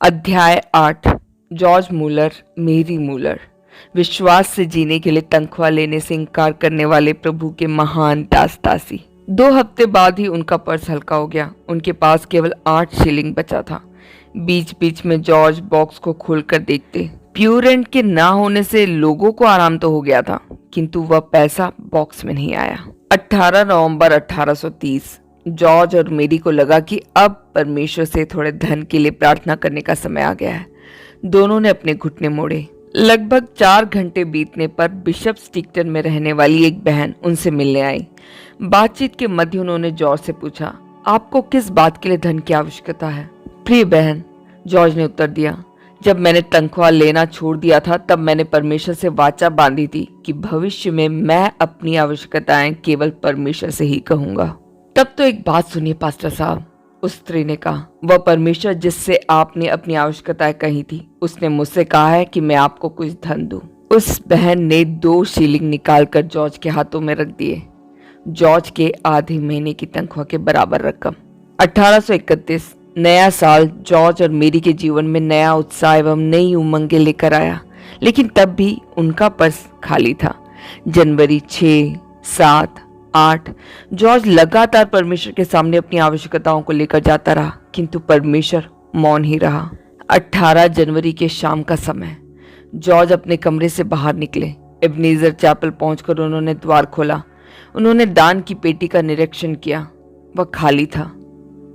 अध्याय 8। George Müller, मेरी Müller. विश्वास से जीने के लिए तनख्वाह लेने से इनकार करने वाले प्रभु के महान दासदासी। 2 हफ्ते बाद ही उनका पर्स हल्का हो गया। उनके पास केवल 8 शिलिंग बचा था। बीच बीच में जॉर्ज बॉक्स को खोलकर देखते। प्योर एंड के ना होने से लोगों को आराम तो हो गया था, किंतु वह पैसा बॉक्स में नहीं आया। 18 नवंबर 1830। जॉर्ज और मेरी को लगा कि अब परमेश्वर से थोड़े धन के लिए प्रार्थना करने का समय आ गया है। दोनों ने अपने घुटने मोड़े। लगभग 4 घंटे बीतने पर बिशप स्टिक्टन में रहने वाली एक बहन उनसे मिलने आई। बातचीत के मध्य उन्होंने जॉर्ज से पूछा, आपको किस बात के लिए धन की आवश्यकता है? प्रिय बहन, जॉर्ज ने उत्तर दिया, जब मैंने तनख्वाह लेना छोड़ दिया था तब मैंने परमेश्वर से वाचा बांधी थी कि भविष्य में मैं अपनी आवश्यकताएं केवल परमेश्वर से ही कहूंगा। तब तो एक बात सुनिए पास्टर साहब, उस स्त्री ने कहा, वह परमेश्वर जिससे आपने अपनी आवश्यकताएं कही थी उसने मुझसे कहा है कि मैं आपको कुछ धन दूं। उस बहन ने 2 शिलिंग निकालकर जॉर्ज के हाथों में रख दिए। जॉर्ज के आधे महीने की तनख्वाह के बराबर रकम। 1831 नया साल जॉर्ज और मेरी के जीवन में नया उत्साह एवं नई उमंगें लेकर आया, लेकिन तब भी उनका पर्स खाली था। जनवरी 6, 7, 8 जॉर्ज लगातार परमेश्वर के सामने अपनी आवश्यकताओं को लेकर जाता रहा, किंतु परमेश्वर मौन ही रहा। 18 जनवरी के शाम का समय। जॉर्ज अपने कमरे से बाहर निकले। एबनेजर चैपल पहुंचकर उन्होंने द्वार खोला। उन्होंने दान की पेटी का निरीक्षण किया। वह खाली था।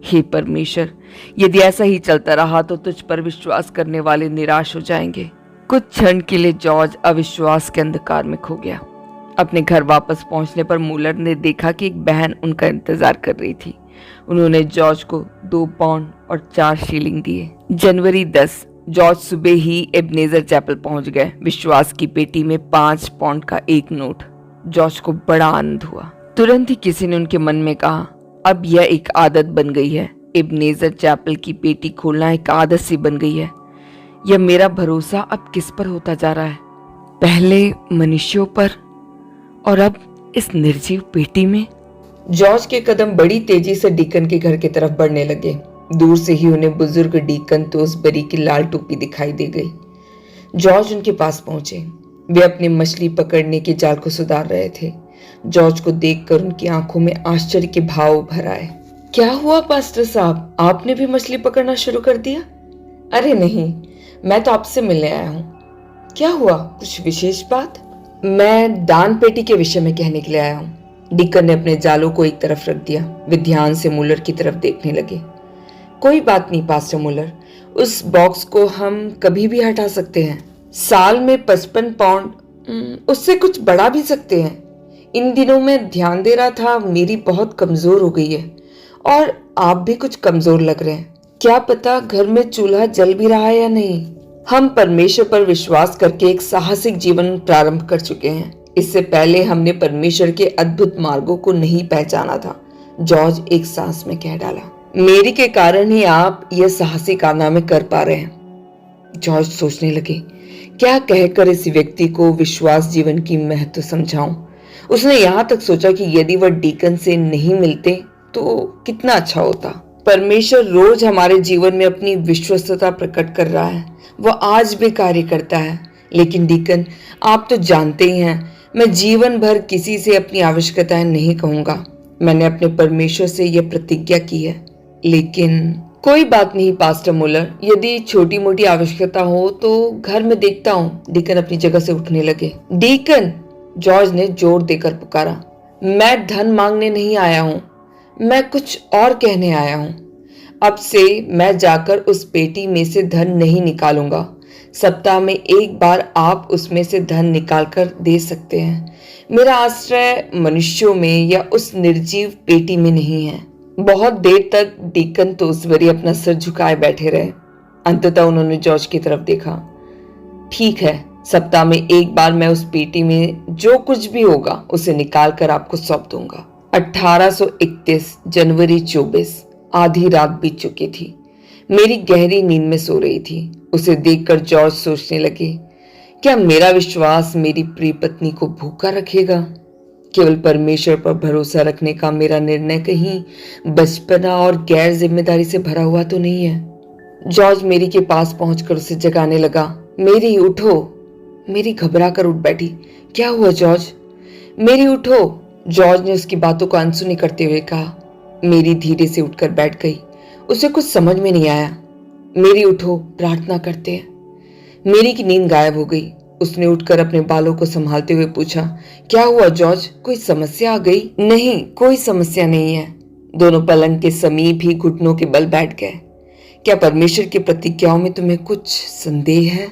हे परमेश्वर, यदि ऐसा ही चलता रहा तो तुझ पर विश्वास करने वाले निराश हो जाएंगे। कुछ क्षण के लिए जॉर्ज अविश्वास के अंधकार में खो गया। अपने घर वापस पहुंचने पर मूलर ने देखा कि एक बहन उनका इंतजार कर रही थी। उन्होंने जॉर्ज को 2 पाउंड और 4 शिलिंग दिए। जनवरी 10 जॉर्ज सुबह ही एबनेजर चैपल पहुंच गए। विश्वास की पेटी में 5 पाउंड का एक नोट। जॉर्ज को बड़ा आनंद हुआ। तुरंत ही किसी ने उनके मन में कहा, अब यह एक आदत बन गई है। एबनेजर चैपल की पेटी खोलना एक आदत सी बन गई है। यह मेरा भरोसा अब किस पर होता जा रहा है? पहले मनुष्यों पर और अब इस निर्जीव पेटी में। जॉर्ज के कदम बड़ी तेजी से डीकन के घर की तरफ बढ़ने लगे। दूर से ही उन्हें बुजुर्ग डीकन तोसबरी की लाल टोपी दिखाई दे गई। जॉर्ज उनके पास पहुंचे। वे अपनी मछली पकड़ने के जाल को सुधार रहे थे। जॉर्ज को देखकर उनकी आंखों में आश्चर्य के भाव भर आए। क्या हुआ पास्टर साहब, आपने भी मछली पकड़ना शुरू कर दिया? अरे नहीं, मैं तो आपसे मिलने आया हूँ। क्या हुआ, कुछ विशेष बात? मैं दान पेटी के विषय में कहने के लिए आया हूँ। डीकन ने अपने जालों को एक तरफ रख दिया। वे ध्यान से मूलर की तरफ देखने लगे। कोई बात नहीं पास्टर मूलर, उस बॉक्स को हम कभी भी हटा सकते हैं। साल में 55 पाउंड, उससे कुछ बढ़ा भी सकते हैं। इन दिनों मैं ध्यान दे रहा था, मेरी बहुत कमजोर हो गई है और आप भी कुछ कमजोर लग रहे हैं। क्या पता घर में चूल्हा जल भी रहा है या नहीं। हम परमेश्वर पर विश्वास करके एक साहसिक जीवन प्रारंभ कर चुके हैं। इससे पहले हमने परमेश्वर के अद्भुत मार्गों को नहीं पहचाना था। जॉर्ज एक सांस में कह डाला, मेरी के कारण ही आप यह साहसी कारनामे कर पा रहे हैं। जॉर्ज सोचने लगे, क्या कहकर इस व्यक्ति को विश्वास जीवन की महत्व समझाऊं। उसने यहाँ तक सोचा कि यदि वह डीकन से नहीं मिलते तो कितना अच्छा होता। परमेश्वर रोज हमारे जीवन में अपनी विश्वस्तता प्रकट कर रहा है। वह आज भी कार्य करता है। लेकिन डीकन, आप तो जानते ही हैं, मैं जीवन भर किसी से अपनी आवश्यकताएं नहीं कहूंगा। मैंने अपने परमेश्वर से यह प्रतिज्ञा की है। लेकिन कोई बात नहीं पास्टर मूलर, यदि छोटी मोटी आवश्यकता हो तो घर में देखता हूँ। डीकन अपनी जगह से उठने लगे। डीकन, जॉर्ज ने जोर देकर पुकारा, मैं धन मांगने नहीं आया हूँ, मैं कुछ और कहने आया हूँ। अब से मैं जाकर उस पेटी में से धन नहीं निकालूंगा। सप्ताह में एक बार आप उसमें से धन निकाल कर दे सकते हैं। मेरा आश्रय मनुष्यों में या उस निर्जीव पेटी में नहीं है। बहुत देर तक डीकन तोसबरी अपना सिर झुकाए बैठे रहे। अंततः उन्होंने जॉर्ज की तरफ देखा। ठीक है, सप्ताह में एक बार मैं उस पेटी में जो कुछ भी होगा उसे निकाल कर आपको सौंप दूंगा। 1831 जनवरी 24 आधी रात बीत चुकी थी। मेरी गहरी नींद में सो रही थी। उसे देखकर जॉर्ज सोचने लगे, क्या मेरा विश्वास मेरी प्रिय पत्नी को भूखा रखेगा? केवल परमेश्वर पर भरोसा रखने का मेरा निर्णय कहीं बचपना और गैर जिम्मेदारी से भरा हुआ तो नहीं है। जॉर्ज मेरी के पास पहुंचकर उसे जगाने लगा। मेरी उठो। मेरी घबरा कर उठ बैठी। क्या हुआ जॉर्ज? मेरी उठो। जॉर्ज ने उसकी बातों को अनसुनी करते हुए कहा। मेरी धीरे से उठकर बैठ गई। उसे कुछ समझ में नहीं आया। मेरी उठो, प्रार्थना करते हैं। मेरी की नींद गायब हो गई। उसने उठकर अपने बालों को संभालते हुए पूछा, क्या हुआ जॉर्ज? कोई समस्या आ गई? नहीं, कोई समस्या नहीं है। दोनों पलंग के समीप ही घुटनों के बल बैठ गए। क्या परमेश्वर की प्रतिज्ञाओं में तुम्हें कुछ संदेह है?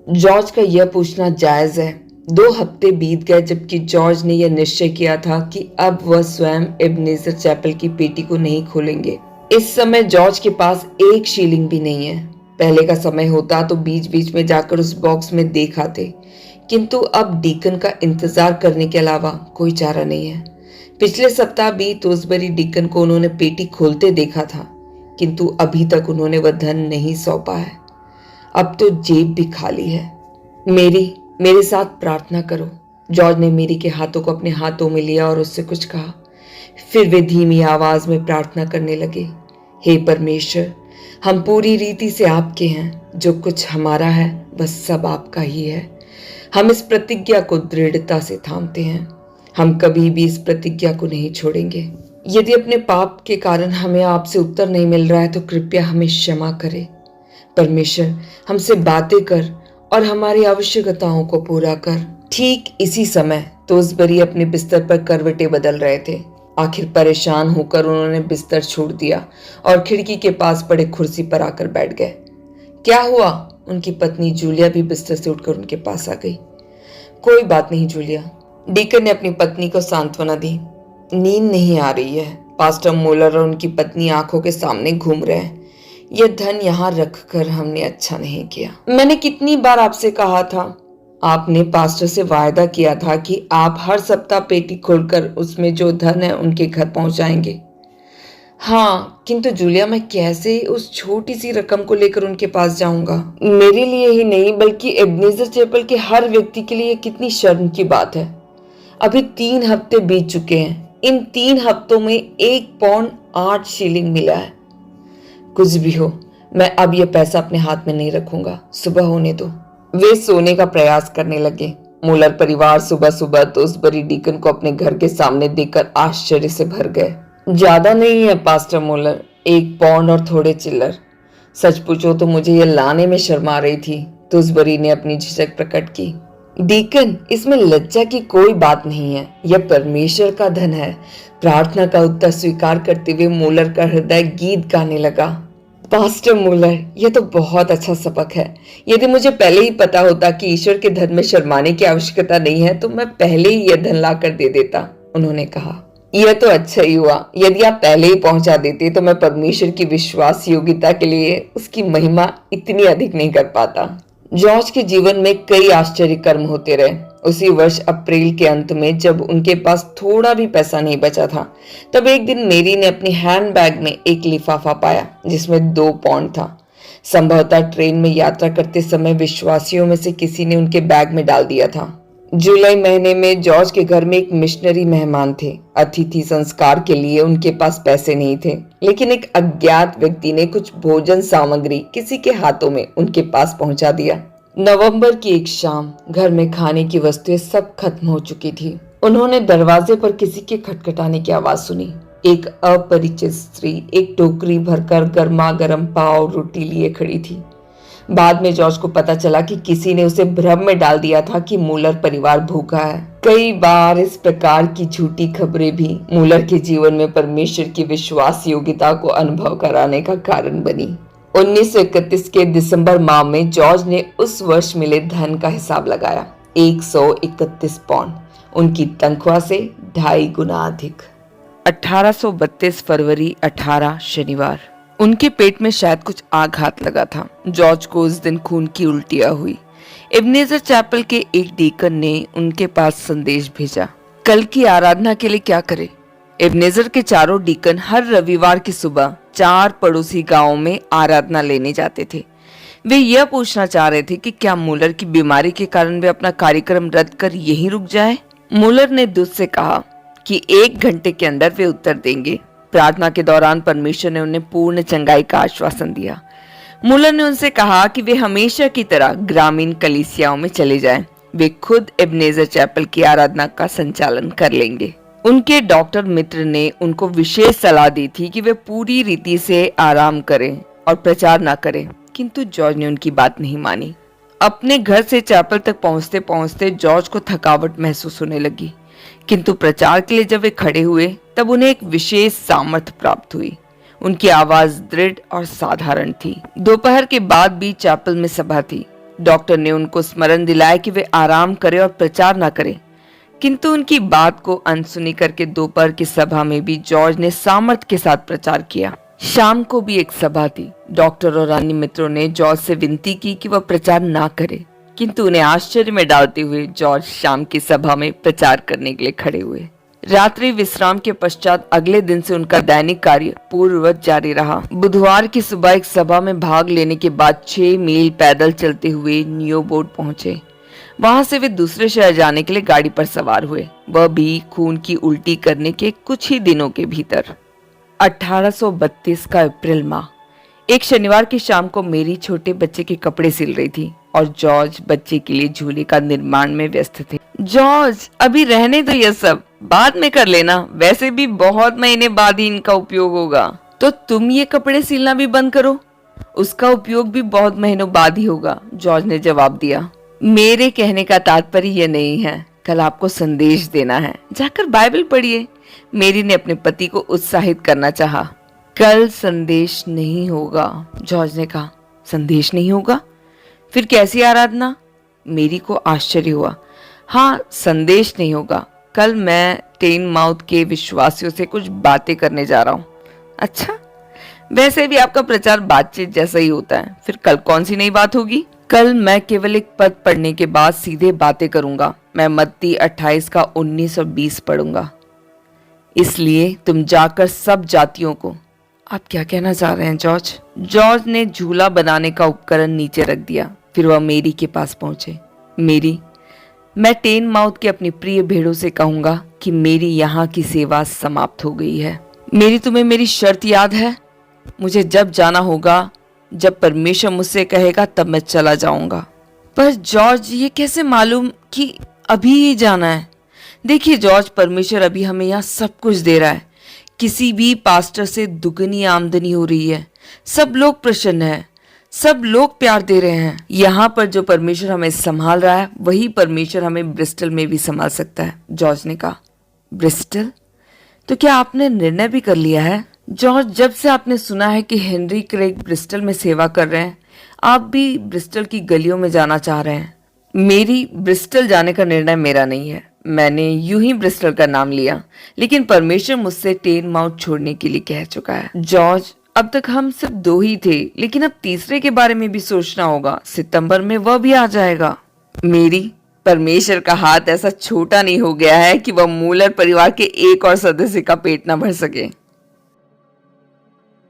जॉर्ज का यह पूछना जायज है। 2 हफ्ते बीत गए जबकि जॉर्ज ने यह निश्चय किया था कि अब वह स्वयं एबनेजर चैपल की पेटी को नहीं खोलेंगे। इस समय जॉर्ज के पास 1 शीलिंग भी नहीं है। पहले का समय होता तो बीच बीच में जाकर उस बॉक्स में देख आते, किंतु अब डीकन का इंतजार करने के अलावा कोई चारा नहीं है। पिछले सप्ताह भी तोसबरी डीकन को उन्होंने पेटी खोलते देखा था, किंतु अभी तक उन्होंने वह धन नहीं सौंपा है। अब तो जेब भी खाली है। मेरे साथ प्रार्थना करो। जॉर्ज ने मेरी के हाथों को अपने हाथों में लिया और उससे कुछ कहा। फिर वे धीमी आवाज में प्रार्थना करने लगे। हे परमेश्वर, हम पूरी रीति से आपके हैं। जो कुछ हमारा है बस सब आपका ही है। हम इस प्रतिज्ञा को दृढ़ता से थामते हैं। हम कभी भी इस प्रतिज्ञा को नहीं छोड़ेंगे। यदि अपने पाप के कारण हमें आपसे उत्तर नहीं मिल रहा है तो कृपया हमें क्षमा करें। परमेश्वर, हमसे बातें कर और हमारी आवश्यकताओं को पूरा कर। ठीक इसी समय तोसबरी अपने बिस्तर पर करवटें बदल रहे थे। आखिर परेशान होकर उन्होंने बिस्तर छोड़ दिया और खिड़की के पास पड़े कुर्सी पर आकर बैठ गए। क्या हुआ? उनकी पत्नी जूलिया भी बिस्तर से उठकर उनके पास आ गई। कोई बात नहीं जूलिया, डीकन ने अपनी पत्नी को सांत्वना दी। नींद नहीं आ रही है। पास्टर मोलर और उनकी पत्नी आंखों के सामने घूम रहे हैं। यह धन यहाँ रखकर हमने अच्छा नहीं किया। मैंने कितनी बार आपसे कहा था। आपने पास्टर से वायदा किया था कि आप हर सप्ताह पेटी खोलकर उसमें जो धन है उनके घर पहुंचाएंगे। हाँ, किंतु जूलिया, मैं कैसे उस छोटी सी रकम को लेकर उनके पास जाऊंगा? मेरे लिए ही नहीं बल्कि एबनेजर चैपल के हर व्यक्ति के लिए कितनी शर्म की बात है। अभी 3 हफ्ते बीत चुके हैं। इन 3 हफ्तों में 1 पौंड 8 शीलिंग मिला है। कुछ भी हो, मैं अब यह पैसा अपने हाथ में नहीं रखूंगा। सुबह होने दो। वे सोने का प्रयास करने लगे। मूलर परिवार सुबह सुबह तोसबरी डीकन को अपने घर के सामने देखकर आश्चर्य से भर गए। ज्यादा नहीं है पास्टर मूलर, 1 पौंड और थोड़े चिल्लर। सच पूछो तो मुझे यह लाने में शर्मा रही थी। तोसबरी ने अपनी झिझक प्रकट की। डीकन, इसमें लज्जा की कोई बात नहीं है। यह परमेश्वर का धन है। प्रार्थना का उत्तर स्वीकार करते हुए मूलर का हृदय गीत गाने लगा। पास्टर मूलर, यह तो बहुत अच्छा सबक है। यदि मुझे पहले ही पता होता कि ईश्वर के धन में शर्माने की आवश्यकता नहीं है तो मैं पहले ही यह धन लाकर दे देता, उन्होंने कहा। यह तो अच्छा ही हुआ। यदि आप पहले ही पहुंचा देते तो मैं परमेश्वर की विश्वास योग्यता के लिए उसकी महिमा इतनी अधिक नहीं कर पाता। जॉर्ज के जीवन में कई आश्चर्य कर्म होते रहे। उसी वर्ष अप्रैल के अंत में जब उनके पास थोड़ा भी पैसा नहीं बचा था, तब एक दिन मेरी ने अपनी हैंडबैग में एक लिफाफा पाया जिसमें 2 पौंड था। संभवतः ट्रेन में यात्रा करते समय विश्वासियों में से किसी ने उनके बैग में डाल दिया था। जुलाई महीने में जॉर्ज के घर में एक मिशनरी मेहमान थे। अतिथि संस्कार के लिए उनके पास पैसे नहीं थे, लेकिन एक अज्ञात व्यक्ति ने कुछ भोजन सामग्री किसी के हाथों में उनके पास पहुंचा दिया। नवंबर की एक शाम घर में खाने की वस्तुएं सब खत्म हो चुकी थी। उन्होंने दरवाजे पर किसी के खटखटाने की आवाज सुनी। एक अपरिचित स्त्री एक टोकरी भरकर गर्मा गर्म पाव रोटी लिए खड़ी थी। बाद में जॉर्ज को पता चला कि किसी ने उसे भ्रम में डाल दिया था कि मूलर परिवार भूखा है। कई बार इस प्रकार की झूठी खबरें भी मूलर के जीवन में परमेश्वर की विश्वास योग्यता को अनुभव कराने का कारण बनी। 1931 के दिसंबर माह में जॉर्ज ने उस वर्ष मिले धन का हिसाब लगाया। 131 पौंड, उनकी तनख्वाह से 2.5 गुना अधिक। 1832 फरवरी 18 शनिवार। उनके पेट में शायद कुछ आघात लगा था। जॉर्ज को उस दिन खून की उल्टियां हुई। एबनेजर चैपल के एक डीकन ने उनके पास संदेश भेजा। कल की आराधना के लिए क्या करें? एबनेजर के चारों डीकन हर रविवार की सुबह 4 पड़ोसी गांवों में आराधना लेने जाते थे। वे यह पूछना चाह रहे थे कि क्या मूलर की बीमारी के कारण वे अपना कार्यक्रम रद्द कर यहीं रुक जाएं? मूलर ने दूत से कहा कि 1 घंटे के अंदर वे उत्तर देंगे। प्रार्थना के दौरान परमेश्वर ने उन्हें पूर्ण चंगाई का आश्वासन दिया। मुलर ने उनसे कहा कि वे हमेशा की तरह ग्रामीण कलीसियाओं में चले जाएं। वे खुद एबनेजर चैपल की आराधना का संचालन कर लेंगे। उनके डॉक्टर मित्र ने उनको विशेष सलाह दी थी कि वे पूरी रीति से आराम करें और प्रचार ना करें, किंतु जॉर्ज ने उनकी बात नहीं मानी। अपने घर से चैपल तक पहुंचते पहुंचते जॉर्ज को थकावट महसूस होने लगी, किंतु प्रचार के लिए जब वे खड़े हुए तब उन्हें एक विशेष सामर्थ्य प्राप्त हुई। उनकी आवाज दृढ़ और साधारण थी। दोपहर के बाद भी चैपल में सभा थी। डॉक्टर ने उनको स्मरण दिलाया कि वे आराम करें और प्रचार ना करें, किंतु उनकी बात को अनसुनी करके दोपहर की सभा में भी जॉर्ज ने सामर्थ्य के साथ प्रचार किया। शाम को भी एक सभा थी। डॉक्टर और अन्य मित्रों ने जॉर्ज से विनती की कि वह प्रचार ना करे, किंतु उन्हें आश्चर्य में डालते हुए जॉर्ज शाम की सभा में प्रचार करने के लिए खड़े हुए। रात्रि विश्राम के पश्चात अगले दिन से उनका दैनिक कार्य पूर्ववत जारी रहा। बुधवार की सुबह एक सभा में भाग लेने के बाद 6 मील पैदल चलते हुए न्यूबोर्ड पहुंचे। वहां से वे दूसरे शहर जाने के लिए गाड़ी पर सवार हुए, वह भी खून की उल्टी करने के कुछ ही दिनों के भीतर। 1832 का अप्रैल माह, एक शनिवार की शाम को मेरी छोटे बच्चे के कपड़े सिल रही थी और जॉर्ज बच्चे के लिए झूले का निर्माण में व्यस्त थे। जॉर्ज, अभी रहने दो, यह सब बाद में कर लेना, वैसे भी बहुत महीने बाद ही इनका उपयोग होगा। तो तुम ये कपड़े सिलना भी बंद करो, उसका उपयोग भी बहुत महीनों बाद ही होगा, जॉर्ज ने जवाब दिया। मेरे कहने का तात्पर्य यह नहीं है, कल आपको संदेश देना है, जाकर बाइबल पढ़िए। मेरी ने अपने पति को उत्साहित करना चाहा। कल संदेश नहीं होगा, जॉर्ज ने कहा। संदेश नहीं होगा? फिर कैसी आराधना? मेरी को आश्चर्य हुआ। हाँ, संदेश नहीं होगा। कल मैं टेनमाउथ के विश्वासियों से कुछ बातें करने जा रहा हूँ। अच्छा, वैसे भी आपका प्रचार बातचीत जैसा ही होता है। फिर कल कौन सी नई बात होगी? कल मैं केवल एक पद पढ़ने के बाद सीधे बातें करूंगा। मैं मत्ती 28 का 19 और 20 पढ़ूंगा। इसलिए तुम जाकर सब जातियों को। आप क्या कहना चाह रहे हैं जॉर्ज? जॉर्ज ने झूला बनाने का उपकरण नीचे रख दिया। फिर वह मेरी के पास पहुंचे। मेरी, मैं टेनमाउथ के अपनी प्रिय भेड़ों से कहूंगा कि मेरी यहाँ की सेवा समाप्त हो गई है। मेरी, तुम्हें मेरी शर्त याद है? मुझे जब जाना होगा, जब परमेश्वर मुझसे कहेगा तब मैं चला जाऊंगा। पर जॉर्ज, ये कैसे मालूम कि अभी ही जाना है? देखिए जॉर्ज, परमेश्वर अभी हमें यहाँ सब कुछ दे रहा है। किसी भी पास्टर से दुगनी आमदनी हो रही है। सब लोग प्रसन्न हैं, सब लोग प्यार दे रहे हैं। यहाँ पर जो परमेश्वर हमें संभाल रहा है वही परमेश्वर हमें ब्रिस्टल में भी संभाल सकता है, जॉर्ज ने कहा। ब्रिस्टल? तो क्या आपने निर्णय भी कर लिया है? जॉर्ज, जब से आपने सुना है कि हेनरी क्रेग ब्रिस्टल में सेवा कर रहे हैं, आप भी ब्रिस्टल की गलियों में जाना चाह रहे हैं। मेरी, ब्रिस्टल जाने का निर्णय मेरा नहीं है। मैंने यूं ही ब्रिस्टल का नाम लिया, लेकिन परमेश्वर मुझसे टेनमाउथ छोड़ने के लिए कह चुका है। जॉर्ज, अब तक हम सिर्फ 2 ही थे, लेकिन अब तीसरे के बारे में भी सोचना होगा। सितंबर में वह भी आ जाएगा। मेरी, परमेश्वर का हाथ ऐसा छोटा नहीं हो गया है कि वह मूलर परिवार के एक और सदस्य का पेट न भर सके।